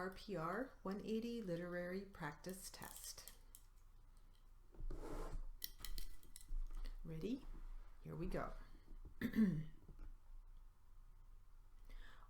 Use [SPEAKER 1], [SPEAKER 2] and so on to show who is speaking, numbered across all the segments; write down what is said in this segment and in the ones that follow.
[SPEAKER 1] RPR 180 Literary Practice Test. Ready? Here we go.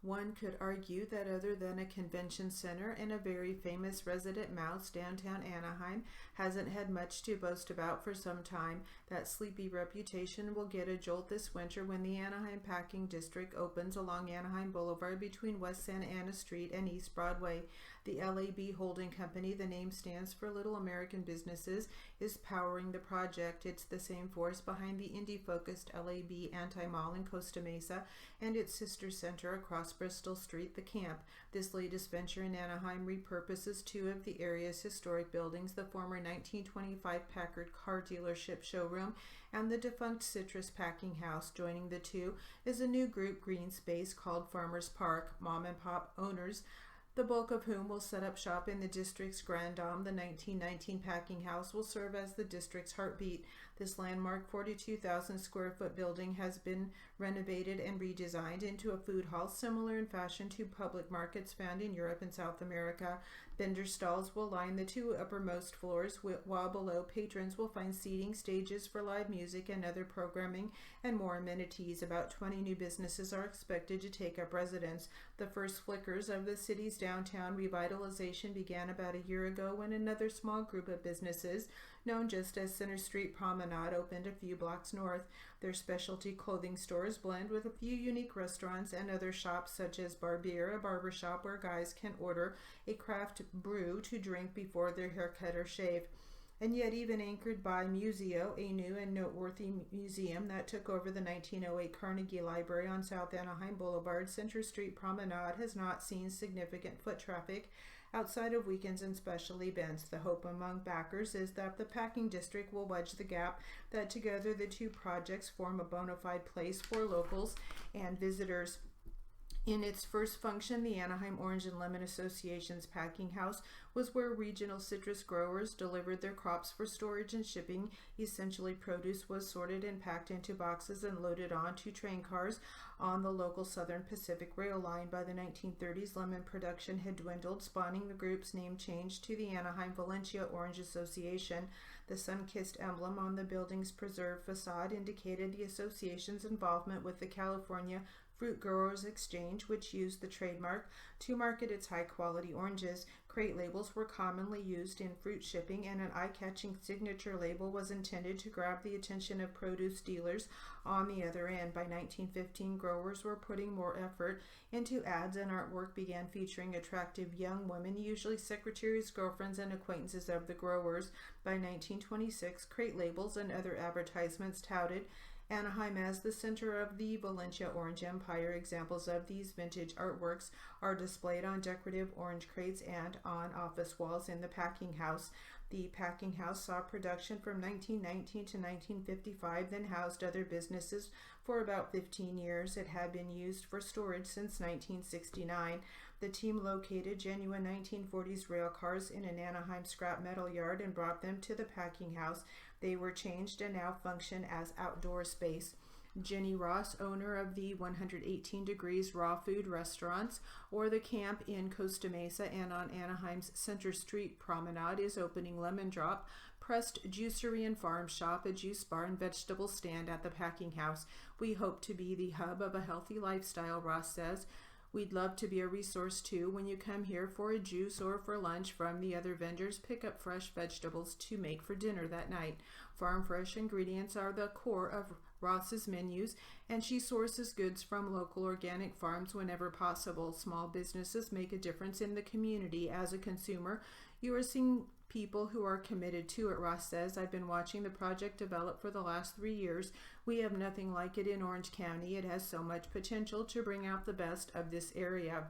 [SPEAKER 1] One could argue that other than a convention center and a very famous resident mouse, downtown Anaheim hasn't had much to boast about for some time. That sleepy reputation will get a jolt this winter when the Anaheim Packing District opens along Anaheim Boulevard between West Santa Ana Street and East Broadway. The LAB Holding Company, the name stands for Little American Businesses, is powering the project. It's the same force behind the indie-focused LAB Anti-Mall in Costa Mesa and its sister center across Bristol Street, the Camp. This latest venture in Anaheim repurposes two of the area's historic buildings, the former 1925 Packard car dealership showroom and the defunct Citrus Packing House. Joining the two is a new group green space called Farmers Park. Mom and pop owners, the bulk of whom will set up shop in the district's Grand Dome. The 1919 Packing House will serve as the district's heartbeat. This landmark 42,000 square foot building has been renovated and redesigned into a food hall similar in fashion to public markets found in Europe and South America. Vendor stalls will line the two uppermost floors, while below patrons will find seating, stages for live music and other programming, and more amenities. About 20 new businesses are expected to take up residence. The first flickers of the city's downtown revitalization began about a year ago when another small group of businesses, known just as Center Street Promenade, opened a few blocks north. Their specialty clothing stores blend with a few unique restaurants and other shops such as RPR, a barbershop where guys can order a craft brew to drink before their haircut or shave. And yet, even anchored by Museo, a new and noteworthy museum that took over the 1908 Carnegie Library on South Anaheim Boulevard, Center Street Promenade has not seen significant foot traffic outside of weekends and special events. The hope among backers is that the Packing District will wedge the gap, that together the two projects form a bona fide place for locals and visitors. In its first function, the Anaheim Orange and Lemon Association's packing house was where regional citrus growers delivered their crops for storage and shipping. Essentially, produce was sorted and packed into boxes and loaded onto train cars on the local Southern Pacific Rail line. By the 1930s, lemon production had dwindled, spawning the group's name change to the Anaheim Valencia Orange Association. The sun-kissed emblem on the building's preserved facade indicated the association's involvement with the California Fruit Growers Exchange, which used the trademark to market its high-quality oranges. Crate labels were commonly used in fruit shipping, and an eye-catching signature label was intended to grab the attention of produce dealers on the other end. By 1915, growers were putting more effort into ads, and artwork began featuring attractive young women, usually secretaries, girlfriends, and acquaintances of the growers. By 1926, crate labels and other advertisements touted Anaheim as the center of the Valencia Orange Empire. Examples of these vintage artworks are displayed on decorative orange crates and on office walls in the packing house. The packing house saw production from 1919 to 1955, then housed other businesses for about 15 years. It had been used for storage since 1969. The team located genuine 1940s rail cars in an Anaheim scrap metal yard and brought them to the packing house. They were changed and now function as outdoor space. Jenny Ross, owner of the 118 Degrees Raw Food Restaurants, or the Camp in Costa Mesa and on Anaheim's Center Street Promenade, is opening Lemon Drop, Pressed Juicery and Farm Shop, a juice bar and vegetable stand at the packing house. We hope to be the hub of a healthy lifestyle, Ross says. We'd love to be a resource too. When you come here for a juice or for lunch from the other vendors, pick up fresh vegetables to make for dinner that night. Farm fresh ingredients are the core of Ross's menus, and she sources goods from local organic farms whenever possible. Small businesses make a difference in the community. As a consumer, you are seeing people who are committed to it, Ross says. I've been watching the project develop for the last 3 years. We have nothing like it in Orange County. It has so much potential to bring out the best of this area.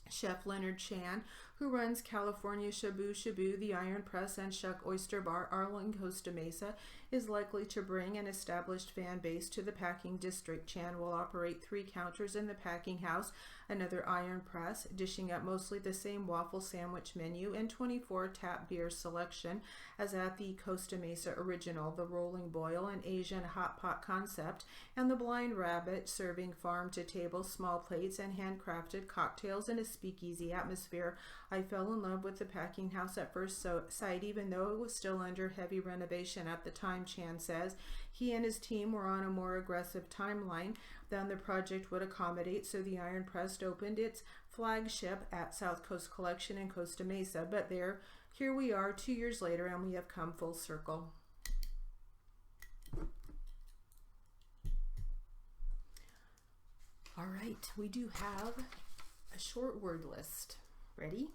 [SPEAKER 1] Chef Leonard Chan, who runs California Shabu Shabu, the Iron Press, and Shuck Oyster Bar in Costa Mesa, is likely to bring an established fan base to the packing district. Chan will operate 3 counters in the packing house, another Iron Press, dishing up mostly the same waffle sandwich menu and 24 tap beer selection as at the Costa Mesa Original, the Rolling Boil, an Asian hot pot concept, and the Blind Rabbit, serving farm-to-table small plates and handcrafted cocktails in a speakeasy atmosphere. I fell in love with the packing house at first sight, even though it was still under heavy renovation at the time, Chan says. He and his team were on a more aggressive timeline than the project would accommodate, so the Iron Press opened its flagship at South Coast Collection in Costa Mesa. But here we are 2 years later, and we have come full circle. All right, we do have a short word list. Ready?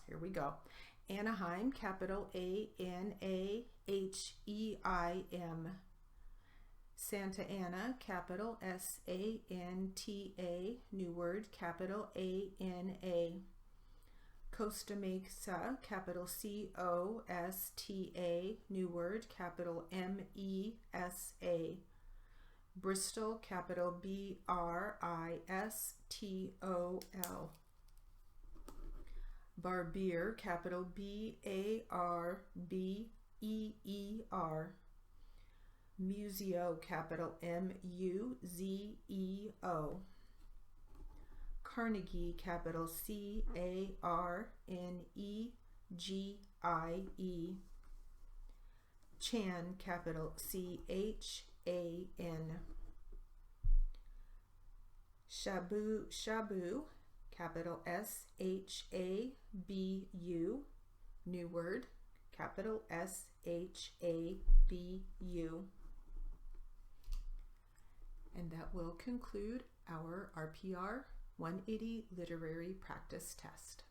[SPEAKER 1] Here we go. Anaheim, capital A-N-A-H-E-I-M. Santa Ana, capital S-A-N-T-A, new word, capital A-N-A. Costa Mesa, capital C-O-S-T-A, new word, capital M-E-S-A. Bristol, capital B-R-I-S-T-O-L. Barbier, capital B-A-R-B-E-E-R. Museo, capital M-U-Z-E-O. Carnegie, capital C-A-R-N-E-G-I-E. Chan, capital C-H-A-N. Shabu, capital S-H-A-B-U, new word, capital S-H-A-B-U. And that will conclude our RPR 180 Literary Practice Test.